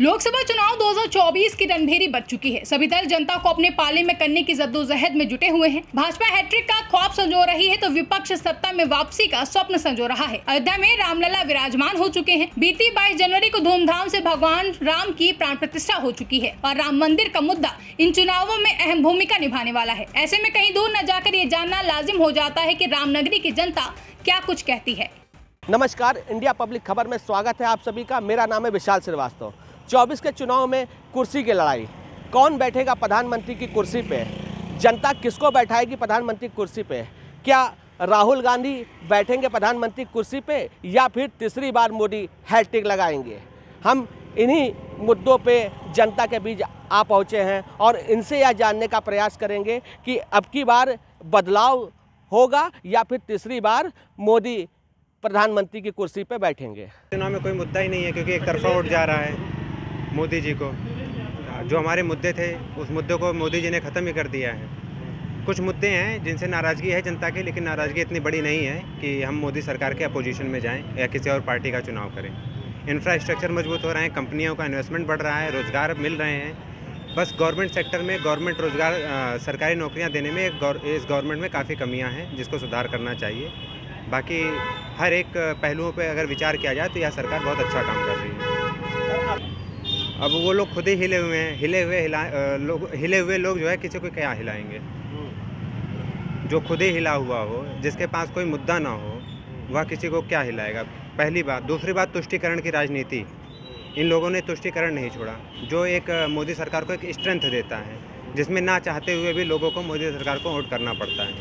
लोकसभा चुनाव 2024 की रणभेरी बज चुकी है। सभी दल जनता को अपने पाले में करने की जद्दोजहद में जुटे हुए हैं। भाजपा हैट्रिक का ख्वाब संजो रही है तो विपक्ष सत्ता में वापसी का स्वप्न संजो रहा है। अयोध्या में रामलला विराजमान हो चुके हैं। बीती 22 जनवरी को धूमधाम से भगवान राम की प्राण प्रतिष्ठा हो चुकी है और राम मंदिर का मुद्दा इन चुनावों में अहम भूमिका निभाने वाला है। ऐसे में कहीं दूर न जाकर ये जानना लाजिम हो जाता है कि रामनगरी की जनता क्या कुछ कहती है। नमस्कार, इंडिया पब्लिक खबर में स्वागत है आप सभी का। मेरा नाम है विशाल श्रीवास्तव। 24 के चुनाव में कुर्सी की लड़ाई, कौन बैठेगा प्रधानमंत्री की कुर्सी पे, जनता किसको बैठाएगी प्रधानमंत्री कुर्सी पे, क्या राहुल गांधी बैठेंगे प्रधानमंत्री कुर्सी पे या फिर तीसरी बार मोदी हैट्रिक लगाएंगे। हम इन्हीं मुद्दों पे जनता के बीच आ पहुँचे हैं और इनसे यह जानने का प्रयास करेंगे कि अब की बार बदलाव होगा या फिर तीसरी बार मोदी प्रधानमंत्री की कुर्सी पे बैठेंगे। चुनाव में कोई मुद्दा ही नहीं है क्योंकि एक तरफा वोट जा रहा है मोदी जी को। जो हमारे मुद्दे थे उस मुद्दे को मोदी जी ने ख़त्म ही कर दिया है। कुछ मुद्दे हैं जिनसे नाराज़गी है जनता की, लेकिन नाराज़गी इतनी बड़ी नहीं है कि हम मोदी सरकार के अपोजिशन में जाएं या किसी और पार्टी का चुनाव करें। इंफ्रास्ट्रक्चर मजबूत हो रहे हैं, कंपनियों का इन्वेस्टमेंट बढ़ रहा है, रोज़गार मिल रहे हैं। बस गवर्नमेंट सेक्टर में गवर्नमेंट रोज़गार सरकारी नौकरियाँ देने में इस गवर्नमेंट में काफ़ी कमियाँ हैं जिसको सुधार करना चाहिए। बाकी हर एक पहलुओं पे अगर विचार किया जाए तो यह सरकार बहुत अच्छा काम कर रही है। अब वो लोग खुद ही हिले हुए हैं, हिले हुए लोग जो है किसी को क्या हिलाएंगे। जो खुद ही हिला हुआ हो, जिसके पास कोई मुद्दा ना हो, वह किसी को क्या हिलाएगा। पहली बात। दूसरी बात, तुष्टीकरण की राजनीति। इन लोगों ने तुष्टीकरण नहीं छोड़ा, जो एक मोदी सरकार को एक स्ट्रेंथ देता है, जिसमें ना चाहते हुए भी लोगों को मोदी सरकार को वोट करना पड़ता है।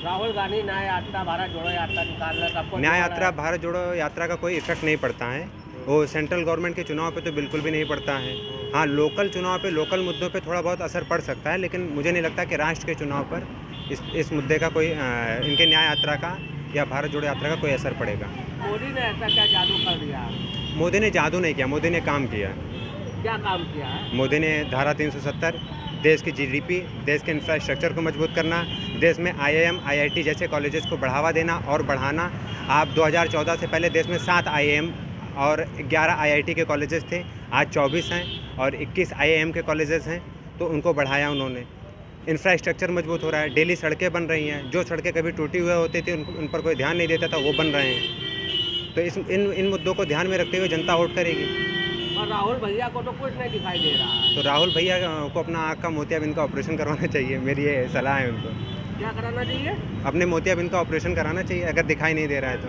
राहुल गांधी न्याय यात्रा भारत जोड़ो यात्रा निकालना, न्याय यात्रा भारत जोड़ो यात्रा का कोई इफेक्ट नहीं पड़ता है। वो सेंट्रल गवर्नमेंट के चुनाव पे तो बिल्कुल भी नहीं पड़ता है। हाँ, लोकल चुनाव पे, लोकल मुद्दों पे थोड़ा बहुत असर पड़ सकता है, लेकिन मुझे नहीं लगता कि राष्ट्र के चुनाव पर इस मुद्दे का कोई इनके न्याय यात्रा का या भारत जोड़ो यात्रा का कोई असर पड़ेगा। मोदी ने ऐसा क्या जादू कर दिया? मोदी ने जादू नहीं किया, मोदी ने काम किया। क्या काम किया है? मोदी ने धारा 370, देश की जीडीपी, देश के इंफ्रास्ट्रक्चर को मजबूत करना, देश में IIM, IIT जैसे कॉलेजेस को बढ़ावा देना और बढ़ाना। आप 2014 से पहले देश में 7 IIM और 11 IIT के कॉलेजेस थे, आज 24 हैं और 21 IIM के कॉलेजेस हैं, तो उनको बढ़ाया उन्होंने। इंफ्रास्ट्रक्चर मजबूत हो रहा है, डेली सड़कें बन रही हैं। जो सड़कें कभी टूटी हुई होती थी उन पर कोई ध्यान नहीं देता था, वो बन रहे हैं। तो इन मुद्दों को ध्यान में रखते हुए जनता वोट करेगी। और राहुल भैया को तो कुछ नहीं दिखाई दे रहा है। तो राहुल भैया को अपना आँख का मोतियाबिंद का ऑपरेशन करवाना चाहिए, मेरी ये सलाह है उनको। क्या कराना चाहिए? अपने मोतियाबिंद का ऑपरेशन कराना चाहिए अगर दिखाई नहीं दे रहा है तो।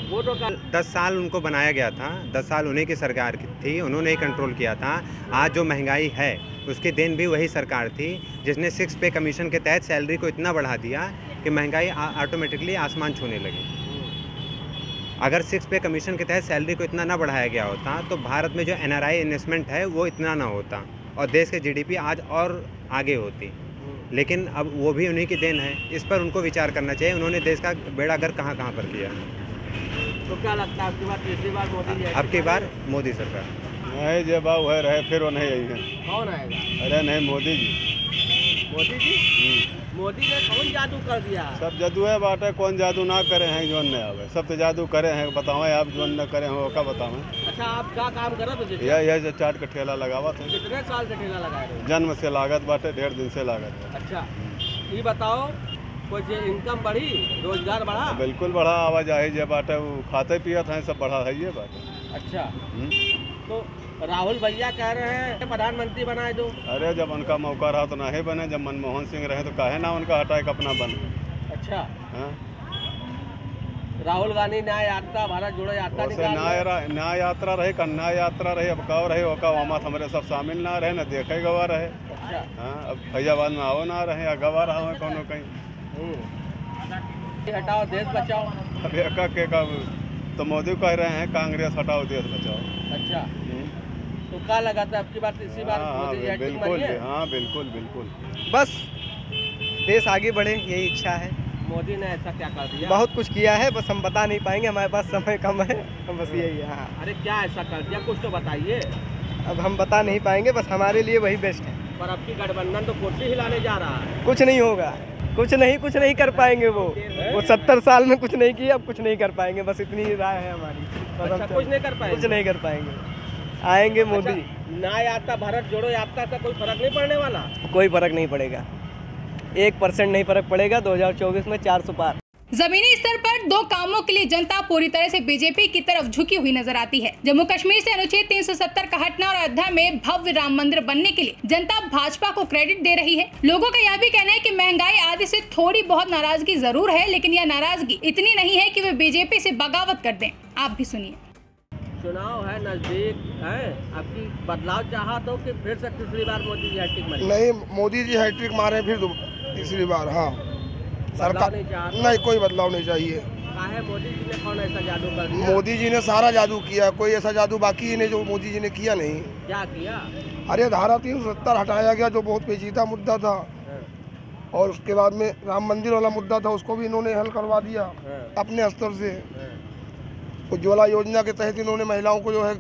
वो तो 10 साल उनको बनाया गया था, 10 साल उन्हीं की सरकार थी, उन्होंने ही कंट्रोल किया था। आज जो महंगाई है उसकी देन भी वही सरकार थी जिसने 6 पे कमीशन के तहत सैलरी को इतना बढ़ा दिया कि महंगाई ऑटोमेटिकली आसमान छूने लगी। अगर 6 पे कमीशन के तहत सैलरी को इतना ना बढ़ाया गया होता तो भारत में जो NRI इन्वेस्टमेंट है वो इतना ना होता और देश के GDP आज और आगे होती। लेकिन अब वो भी उन्हीं की देन है, इस पर उनको विचार करना चाहिए। उन्होंने देश का बेड़ा गर्क कहाँ पर किया। तो क्या लगता है आपकी बार तीसरी बार मोदी? अब की बार मोदी सरकार नहीं, जब वह रहे फिर वो नहीं आएगा। कौन आएगा? अरे नहीं, मोदी जी। मोदी जी? मोदी ने कौन जादू कर दिया? सब जादू है बाटे, कौन जादू ना करे हैं जो न आवे। सब तो जादू करे हैं, बताओ आप जो न करे हैं वो का बताओ। अच्छा, आप क्या काम कर रहे थे? यह चाट का ठेला लगावा था। कितने साल से ठेला लगाए रहे? जन्म से लागत बाटे, 1.5 दिन से लागत। अच्छा, ये बताओ कुछ इनकम बढ़ी, रोजगार बढ़ा? बिल्कुल बढ़ा, आवाजाही जो बाटे वो खाते पिया था सब बढ़ा है ये बाटे। अच्छा, तो राहुल भैया कह रहे हैं प्रधानमंत्री बनाए दो। अरे जब उनका मौका रहा तो नहीं बने, जब मनमोहन सिंह रहे तो काहे ना उनका हटाए के अपना बने। अच्छा, हाँ? राहुल गांधी न्याय यात्रा भारत जोड़ो यात्रा न्याय यात्रा रहे, कन्या यात्रा रहे, अब का रहे ओका वहाँ हमारे सब शामिल ना रहे, न देखे गवा रहे। अच्छा, हाँ, अब फैजाबाद में आओ ना रहे या गवा रहा है कौन कहीं। हटाओ देश बचाओ। अब एक तो मोदी कह रहे हैं कांग्रेस हटाओ देश बचाओ। अच्छा, तो क्या लगा था आपकी बात इसी बार? बिल्कुल, हाँ बिल्कुल बिल्कुल। बस देश आगे बढ़े यही इच्छा है। मोदी ने ऐसा क्या कर दिया? बहुत कुछ किया है, बस हम बता नहीं पाएंगे, हमारे पास समय कम है, बस यही है। हाँ। अरे क्या ऐसा कर दिया, कुछ तो बताइए। अब हम बता नहीं पाएंगे, बस हमारे लिए वही बेस्ट है। पर अब की गठबंधन तो कुर्सी हिलाने जा रहा है। कुछ नहीं होगा, कुछ नहीं कर पाएंगे। वो 70 साल में कुछ नहीं किया, अब कुछ नहीं कर पाएंगे, बस इतनी राय है हमारी। अच्छा, कुछ नहीं कर पाएंगे? कुछ नहीं कर पाएंगे। आएंगे मोदी। न्याय यात्रा, भारत जोड़ो यात्रा का कोई फर्क नहीं पड़ने वाला? कोई फर्क नहीं पड़ेगा, 1% नहीं फर्क पड़ेगा। 2024 में 400 पार। जमीनी स्तर पर दो कामों के लिए जनता पूरी तरह से बीजेपी की तरफ झुकी हुई नजर आती है। जम्मू कश्मीर से अनुच्छेद 370 का हटना और अयोध्या में भव्य राम मंदिर बनने के लिए जनता भाजपा को क्रेडिट दे रही है। लोगों का यह भी कहना है कि महंगाई आदि से थोड़ी बहुत नाराजगी जरूर है, लेकिन यह नाराजगी इतनी नहीं है कि वे बीजेपी से बगावत कर दें। आप भी सुनिए। चुनाव है, नजदीक है, आपकी बदलाव चाहा तो कि फिर से तीसरी बार मोदी जी हैट्रिक मारे? नहीं, मोदी जी हैट्रिक मारे फिर तीसरी बार। हाँ, सरकार नहीं, कोई बदलाव नहीं चाहिए। काहे मोदी जी ने कौन ऐसा जादू कर दिया? मोदी जी ने सारा जादू किया, कोई ऐसा जादू बाकी ही नहीं जो मोदी जी ने किया नहीं। क्या किया? अरे धारा 370 हटाया गया जो बहुत पेचीदा मुद्दा था, और उसके बाद में राम मंदिर वाला मुद्दा था, उसको भी इन्होंने हल करवा दिया अपने स्तर से। उज्ज्वला योजना के तहत इन्होंने महिलाओं को जो है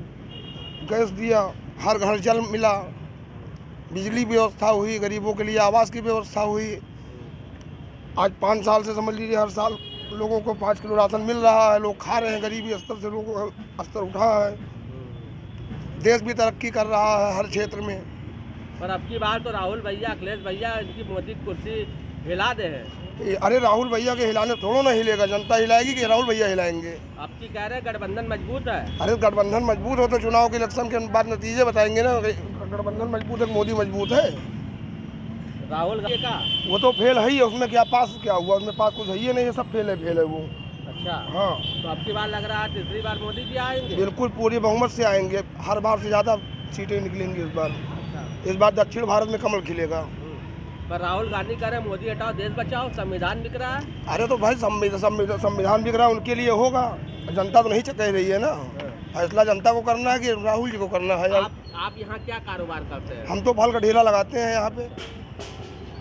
गैस दिया, हर घर जल मिला, बिजली व्यवस्था हुई, गरीबों के लिए आवास की व्यवस्था हुई। आज 5 साल से समझ लीजिए हर साल लोगों को 5 किलो राशन मिल रहा है, लोग खा रहे हैं, गरीबी स्तर से लोगों का स्तर उठा है, देश भी तरक्की कर रहा है हर क्षेत्र में। पर अब की बार तो राहुल भैया, अखिलेश भैया इनकी मोदी कुर्सी हिला दे है। अरे राहुल भैया के हिलाने थोड़ा ना हिलेगा, जनता हिलाएगी कि राहुल भैया हिलाएंगे? अब की कह रहे हैं गठबंधन मजबूत है। अरे गठबंधन मजबूत हो तो चुनाव के इलेक्शन के बाद नतीजे बताएंगे ना। गठबंधन मजबूत है, मोदी मजबूत है। राहुल गांधी का वो तो फेल है ही, उसमें क्या पास क्या हुआ? उसमें पास कुछ है ही नहीं, सब फेल है वो। अच्छा, हाँ, तो अब की बार लग रहा है तीसरी बार मोदी जी आएंगे? बिल्कुल पूरी बहुमत से आएंगे, हर बार से ज़्यादा सीटें निकलेंगी इस बार। इस बार दक्षिण भारत में कमल खिलेगा। पर राहुल गांधी कह रहे हैं मोदी हटाओ देश बचाओ, संविधान बिक रहा है। अरे तो भाई संविधान बिक रहा है, उनके लिए होगा, जनता तो नहीं कह रही है ना। फैसला जनता को करना है कि राहुल जी को करना है। आप यहाँ क्या कारोबार करते हैं? हम तो फल का ढेला लगाते हैं यहाँ पे।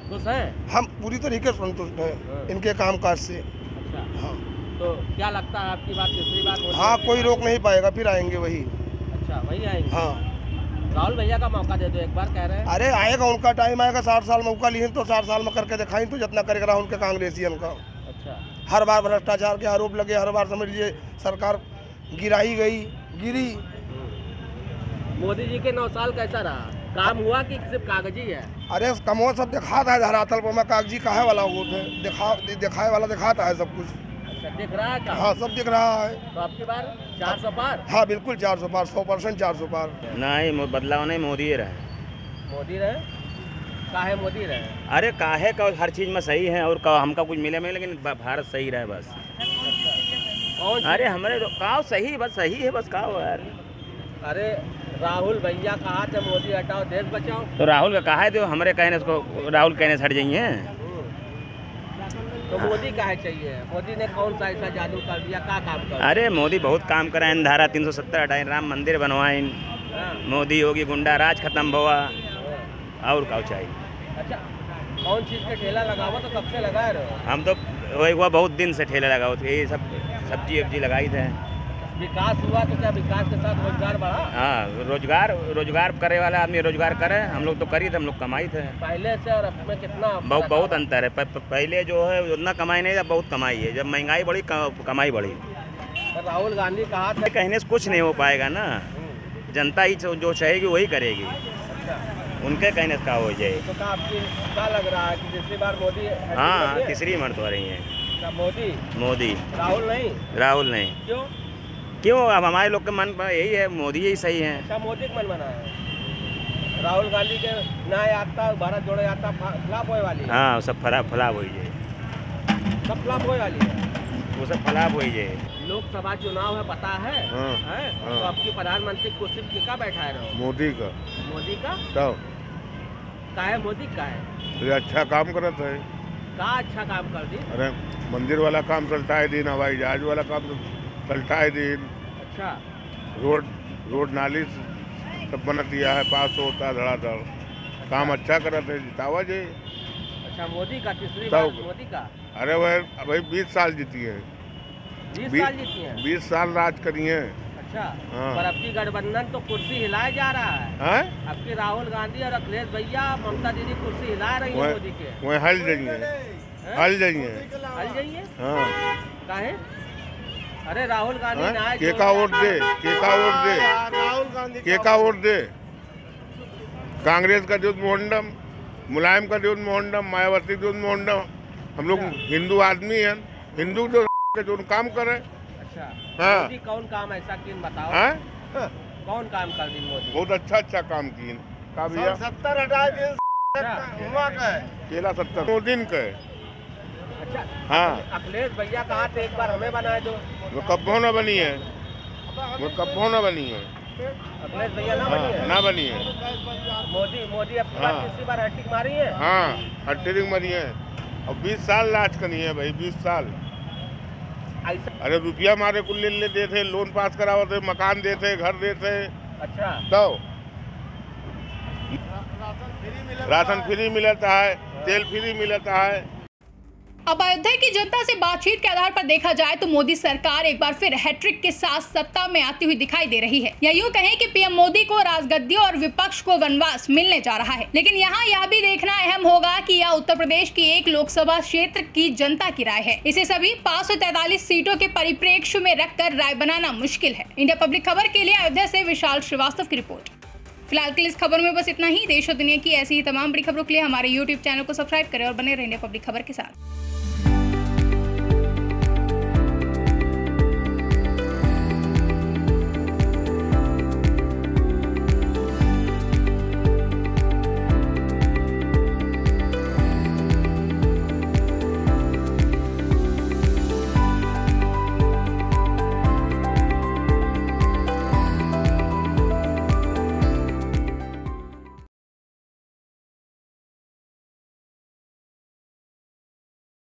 खुश है? हम पूरी तरीके से संतुष्ट हैं इनके कामकाज से। अच्छा, हाँ, तो क्या लगता है आपकी बात तीसरी बार? हाँ, कोई रोक नहीं पाएगा, फिर आएंगे वही। अच्छा, वही आएंगे? हाँ, राहुल भैया का मौका दे दो एक बार, कह रहे हैं। अरे आएगा, उनका टाइम आएगा। 60 साल मौका लिए तो 60 साल में करके दिखाई तो जितना करेगा राहुल के कांग्रेसियन का। अच्छा, हर बार भ्रष्टाचार के आरोप लगे, हर बार समझ लीजिए सरकार गिराई गई, गिरी। मोदी जी के 9 साल कैसा रहा? काम हुआ कि सिर्फ कागजी है? अरे कमो सब दिखाता है धरातल पर, मैं कागजी काहे वाला वो थे, दिखाए वाला दिखाता है सब कुछ। अच्छा, दिख रहा है काम? हाँ, सब दिख रहा है। तो आपकी बार 400 पार? हाँ बिल्कुल 400 पार, 100% 400 पार। नहीं, बदलाव नहीं, मोदी ही रहे। मोदी रहे? काहे मोदी रहे? अरे काहे का हर चीज़ में सही है, और हमका कुछ मिले में, लेकिन भारत सही रहे बस। अरे हमारे का सही, बस सही है, बस का हो यार। अरे राहुल भैया कहा थे मोदी हटाओ देश बचाओ, तो राहुल का कहा है, तो हमारे कहने उसको राहुल कहने से हट जाइए। तो मोदी काहे चाहिए? मोदी ने कौन सा ऐसा जादू कर दिया, क्या काम कर? अरे मोदी बहुत काम कराए, धारा 370 हटाए, राम मंदिर बनवाए, मोदी होगी, गुंडा राज खत्म हुआ, और क्या चाहिए? अच्छा, कौन चीज़ के ठेला लगाओ तो कब से लगाए रहो? हम तो वही हुआ बहुत दिन से ठेला लगाओ थे, ये सब सब्जी वब्जी लगाई थे। विकास हुआ तो क्या विकास के साथ रोजगार बढ़ा? हाँ, रोजगार करे वाला आदमी रोजगार करे, हम लोग तो करी थे, हम लोग कमाई थे। पहले से और अब में कितना बहुत अंतर है। पहले जो है उतना कमाई नहीं था, बहुत कमाई है। जब महंगाई बढ़ी कमाई बढ़ी। राहुल गांधी कहा था कहने से कुछ नहीं हो पाएगा ना, जनता ही जो चाहेगी वही करेगी। उनके कहने से क्या हो जाए? तो क्या लग रहा है कि तीसरी बार मोदी? हाँ, तीसरी मर्द हो रही है मोदी। राहुल नहीं। क्यों? अब हमारे लोग के मन पर यही है, मोदी ही सही है। अच्छा, मोदी का मन बना है। राहुल गांधी के न्याय यात्रा, भारत जोड़ो यात्रा फ्लॉप होने वाली है। हाँ, सब फलाप हो जाए, सब फ्लॉप होने वाली है, वो सब फलाप हो जाए। लोकसभा चुनाव है, पता है? हाँ, है? हाँ। तो आपकी प्रधानमंत्री कुर्सी किसका बैठा रहो? मोदी का। मोदी का? तब काहे मोदी का है? ये अच्छा काम करत है। का अच्छा काम कर दी? अरे मंदिर वाला काम चलता है दिन, हवाई जहाज वाला काम चलता है दिन। अच्छा, रोड नाली सब बना दिया है, पास होता है धड़ाधड़, काम अच्छा करत है, जितावा जी। अच्छा, मोदी का तीसरी बार मोदी का? अरे वह अभी 20 साल जीती है। 20 साल जीती है? 20 साल राज करी है। अच्छा, हाँ। पर अब की गठबंधन तो कुर्सी हिलाया जा रहा है। अब की राहुल गांधी और अखिलेश भैया, ममता दीदी कुर्सी हिला रही है मोदी के। वह हल जाइए। हल जाइए? हाँ, काहे? अरे राहुल गांधी ना आए, केका वोट दे, केका वोट दे, राहुल गांधी केका वोट दे। कांग्रेस का जो मोहंडम, मुलायम का जो मोहंडम, मायावती जो मोहंडम। हम लोग हिंदू आदमी हैं, हिंदू जो काम करे। अच्छा, हाँ। मोदी कौन काम ऐसा किन बताओ? हाँ? कौन काम कर दी मोदी? बहुत अच्छा काम किए का भैया। 70 हटा दिए, हुआ का है। केला 70 दो दिन के। अच्छा, हाँ, अखिलेश भैया कहा थे एक बार हमें बनाए दो। वो कब्बों न बनी है, वो कब्बों न बनी है। अखिलेश भैया ना बनी हाँ, है। ना बनी है। मोदी अब हाँ। तीसरी बार हैट्रिक मारी है। हाँ, हैट्रिक मरी है और 20 साल राज करनी है भाई, 20 साल। अरे रुपया मारे कुल ले देते, लोन पास कराते, मकान देते, घर देते। अच्छा, तो राशन फ्री मिलता है, तेल फ्री मिलता है। अब अयोध्या की जनता से बातचीत के आधार पर देखा जाए तो मोदी सरकार एक बार फिर हैट्रिक के साथ सत्ता में आती हुई दिखाई दे रही है, या यूं कहें कि पीएम मोदी को राजगद्दी और विपक्ष को वनवास मिलने जा रहा है। लेकिन यहाँ यह भी देखना अहम होगा कि यह उत्तर प्रदेश की एक लोकसभा क्षेत्र की जनता की राय है। इसे सभी 543 सीटों के परिप्रेक्ष्य में रखकर राय बनाना मुश्किल है। इंडिया पब्लिक खबर के लिए अयोध्या से विशाल श्रीवास्तव की रिपोर्ट। फिलहाल के लिए इस खबर में बस इतना ही। देश और दुनिया की ऐसी ही तमाम बड़ी खबरों के लिए हमारे YouTube चैनल को सब्सक्राइब करें और बने रहें इंडिया पब्लिक खबर के साथ।